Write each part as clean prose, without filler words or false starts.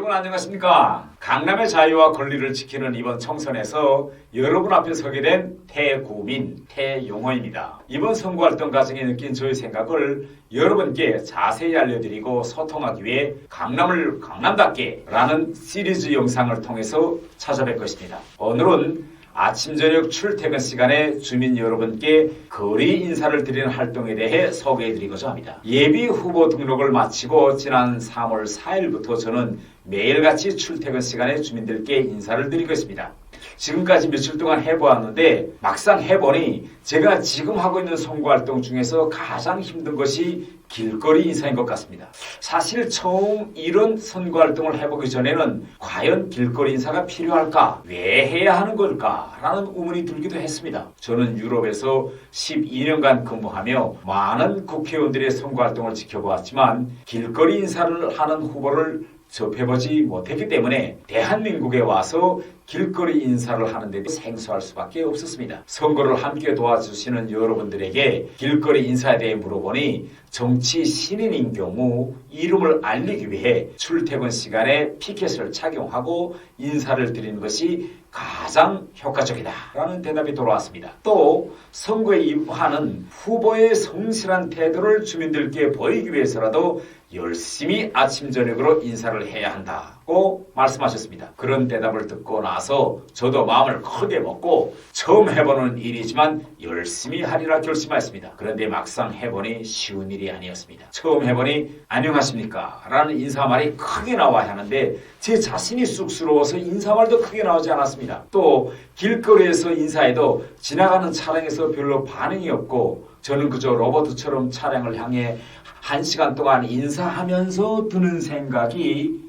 여러분 안녕하십니까? 강남의 자유와 권리를 지키는 이번 총선에서 여러분 앞에 서게 된 태구민, 태용호입니다. 이번 선거활동 과정에 느낀 저의 생각을 여러분께 자세히 알려드리고 소통하기 위해 강남을 강남답게 라는 시리즈 영상을 통해서 찾아뵐 것입니다. 오늘은 아침 저녁 출퇴근 시간에 주민 여러분께 거리 인사를 드리는 활동에 대해 소개해드리고자 합니다. 예비 후보 등록을 마치고 지난 3월 4일부터 저는 매일같이 출퇴근 시간에 주민들께 인사를 드리고 있습니다. 지금까지 며칠 동안 해보았는데 막상 해보니 제가 지금 하고 있는 선거활동 중에서 가장 힘든 것이 길거리 인사인 것 같습니다. 사실 처음 이런 선거활동을 해보기 전에는 과연 길거리 인사가 필요할까? 왜 해야 하는 걸까? 라는 의문이 들기도 했습니다. 저는 유럽에서 12년간 근무하며 많은 국회의원들의 선거활동을 지켜보았지만 길거리 인사를 하는 후보를 접해보지 못했기 때문에 대한민국에 와서 길거리 인사를 하는데 생소할 수밖에 없었습니다. 선거를 함께 도와주시는 여러분들에게 길거리 인사에 대해 물어보니 정치 신인인 경우 이름을 알리기 위해 출퇴근 시간에 피켓을 착용하고 인사를 드리는 것이 가장 효과적이다 라는 대답이 돌아왔습니다. 또 선거에 임하는 후보의 성실한 태도를 주민들께 보이기 위해서라도 열심히 아침 저녁으로 인사를 해야 한다고 말씀하셨습니다. 그런 대답을 듣고 나서 저도 마음을 크게 먹고 처음 해보는 일이지만 열심히 하리라 결심하였습니다. 그런데 막상 해보니 쉬운 일이 아니었습니다. 처음 해보니 안녕하십니까 라는 인사말이 크게 나와야 하는데 제 자신이 쑥스러워서 인사말도 크게 나오지 않았습니다. 또 길거리에서 인사해도 지나가는 차량에서 별로 반응이 없고 저는 그저 로봇처럼 차량을 향해 1시간 동안 인사하면서 드는 생각이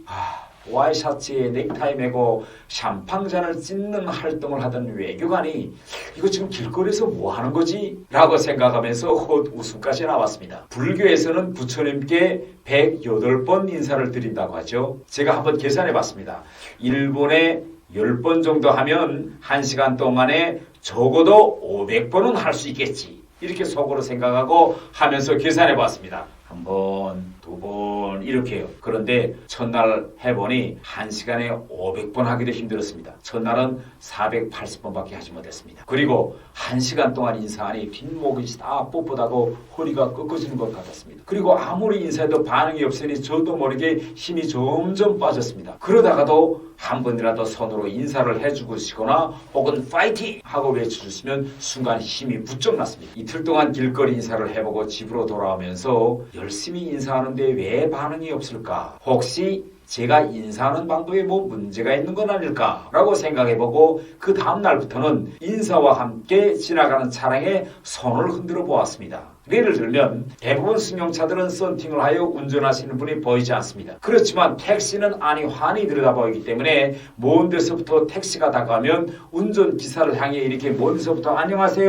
와이셔츠에 넥타이 매고 샴팡잔을 찢는 활동을 하던 외교관이 이거 지금 길거리에서 뭐 하는 거지? 라고 생각하면서 헛웃음까지 나왔습니다. 불교에서는 부처님께 108번 인사를 드린다고 하죠. 제가 한번 계산해 봤습니다. 일본에 10번 정도 하면 1시간 동안에 적어도 500번은 할 수 있겠지. 이렇게 속으로 생각하고 하면서 계산해 봤습니다. 1번, 2번 이렇게요. 그런데 첫날 해보니 1시간에 500번 하기도 힘들었습니다. 첫날은 480번밖에 하지 못했습니다. 그리고 1시간 동안 인사하니 뒷목이 다 뻣뻣하고 허리가 꺾어지는 것 같았습니다. 그리고 아무리 인사해도 반응이 없으니 저도 모르게 힘이 점점 빠졌습니다. 그러다가도 한 번이라도 손으로 인사를 해주시거나 혹은 파이팅! 하고 외쳐주시면 순간 힘이 부쩍 났습니다. 이틀 동안 길거리 인사를 해보고 집으로 돌아오면서 열심히 인사하는데 왜 반응이 없을까? 혹시 제가 인사하는 방법에 뭐 문제가 있는 건 아닐까? 라고 생각해보고 그 다음날부터는 인사와 함께 지나가는 차량에 손을 흔들어 보았습니다. 예를 들면 대부분 승용차들은 썬팅을 하여 운전하시는 분이 보이지 않습니다. 그렇지만 택시는 안이 환히 들여다보이기 때문에 먼 데서부터 택시가 다가오면 운전기사를 향해 이렇게 먼 데서부터 안녕하세요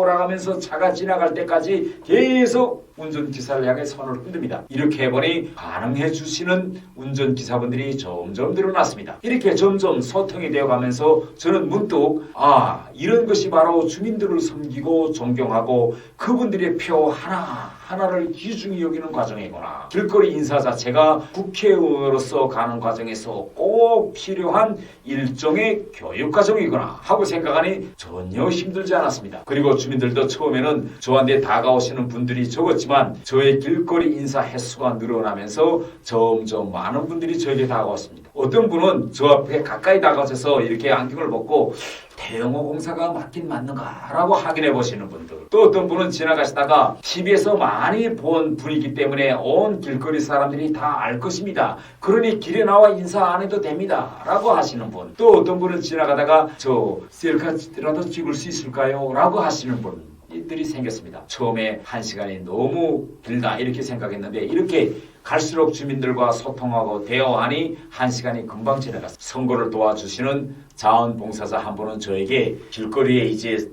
라고 하면서 차가 지나갈 때까지 계속 운전기사를 향해 손을 흔듭니다. 이렇게 해보니 반응해 주시는 운전기사분들이 점점 늘어났습니다. 이렇게 점점 소통이 되어가면서 저는 문득 이런 것이 바로 주민들을 섬기고 존경하고 그분들의 표 하나를 귀중히 여기는 과정이구나. 길거리 인사 자체가 국회의원으로서 가는 과정에서 꼭 필요한 일종의 교육 과정이구나 하고 생각하니 전혀 힘들지 않았습니다. 그리고 주민들도 처음에는 저한테 다가오시는 분들이 적었지만 저의 길거리 인사 횟수가 늘어나면서 점점 많은 분들이 저에게 다가왔습니다. 어떤 분은 저 앞에 가까이 다가오셔서 이렇게 안경을 벗고 태용호 공사가 맞긴 맞는가 라고 확인해 보시는 분들, 또 어떤 분은 지나가시다가 TV에서 많이 본 분이기 때문에 온 길거리 사람들이 다 알 것입니다. 그러니 길에 나와 인사 안 해도 됩니다 라고 하시는 분, 또 어떤 분은 지나가다가 저 셀카라도 찍을 수 있을까요? 라고 하시는 분들이 생겼습니다. 처음에 1시간이 너무 길다 이렇게 생각했는데 이렇게 갈수록 주민들과 소통하고 대화하니 1시간이 금방 지나갔습니다. 선거를 도와주시는 자원봉사자 한 분은 저에게 길거리에 이제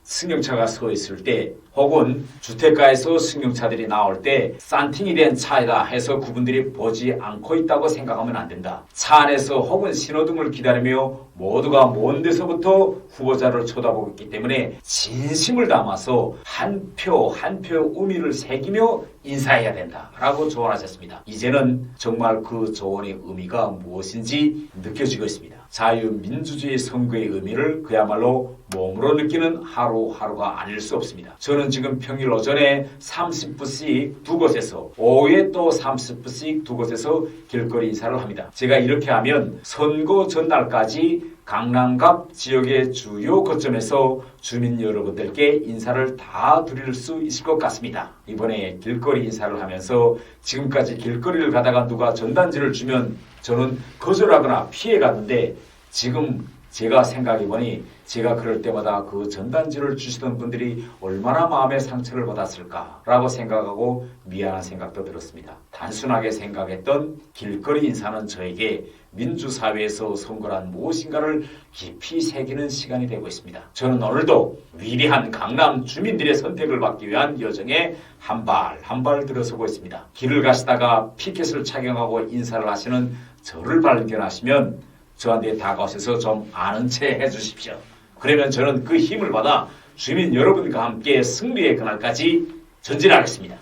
승용차가 서 있을 때 혹은 주택가에서 승용차들이 나올 때 싼팅이 된 차이다 해서 그분들이 보지 않고 있다고 생각하면 안 된다. 차 안에서 혹은 신호등을 기다리며 모두가 먼 데서부터 후보자를 쳐다보고 있기 때문에 진심을 담아서 한 표 한 표 의미를 새기며 인사해야 된다라고 조언하셨습니다. 이제는 정말 그 조언의 의미가 무엇인지 느껴지고 있습니다. 자유민주주의 선거의 의미를 그야말로 몸으로 느끼는 하루하루가 아닐 수 없습니다. 저는 지금 평일 오전에 30분씩 두 곳에서 오후에 또 30분씩 두 곳에서 길거리 인사를 합니다. 제가 이렇게 하면 선거 전날까지 강남갑 지역의 주요 거점에서 주민 여러분들께 인사를 다 드릴 수 있을 것 같습니다. 이번에 길거리 인사를 하면서 지금까지 길거리를 가다가 누가 전단지를 주면 저는 거절하거나 피해갔는데 지금 제가 생각해보니 제가 그럴 때마다 그 전단지를 주시던 분들이 얼마나 마음의 상처를 받았을까라고 생각하고 미안한 생각도 들었습니다. 단순하게 생각했던 길거리 인사는 저에게 민주사회에서 선거란 무엇인가를 깊이 새기는 시간이 되고 있습니다. 저는 오늘도 위대한 강남 주민들의 선택을 받기 위한 여정에 한 발 한 발 들어서고 있습니다. 길을 가시다가 피켓을 착용하고 인사를 하시는 저를 발견하시면 저한테 다가오셔서 좀 아는 체 해주십시오. 그러면 저는 그 힘을 받아 주민 여러분과 함께 승리의 그날까지 전진하겠습니다.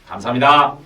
감사합니다.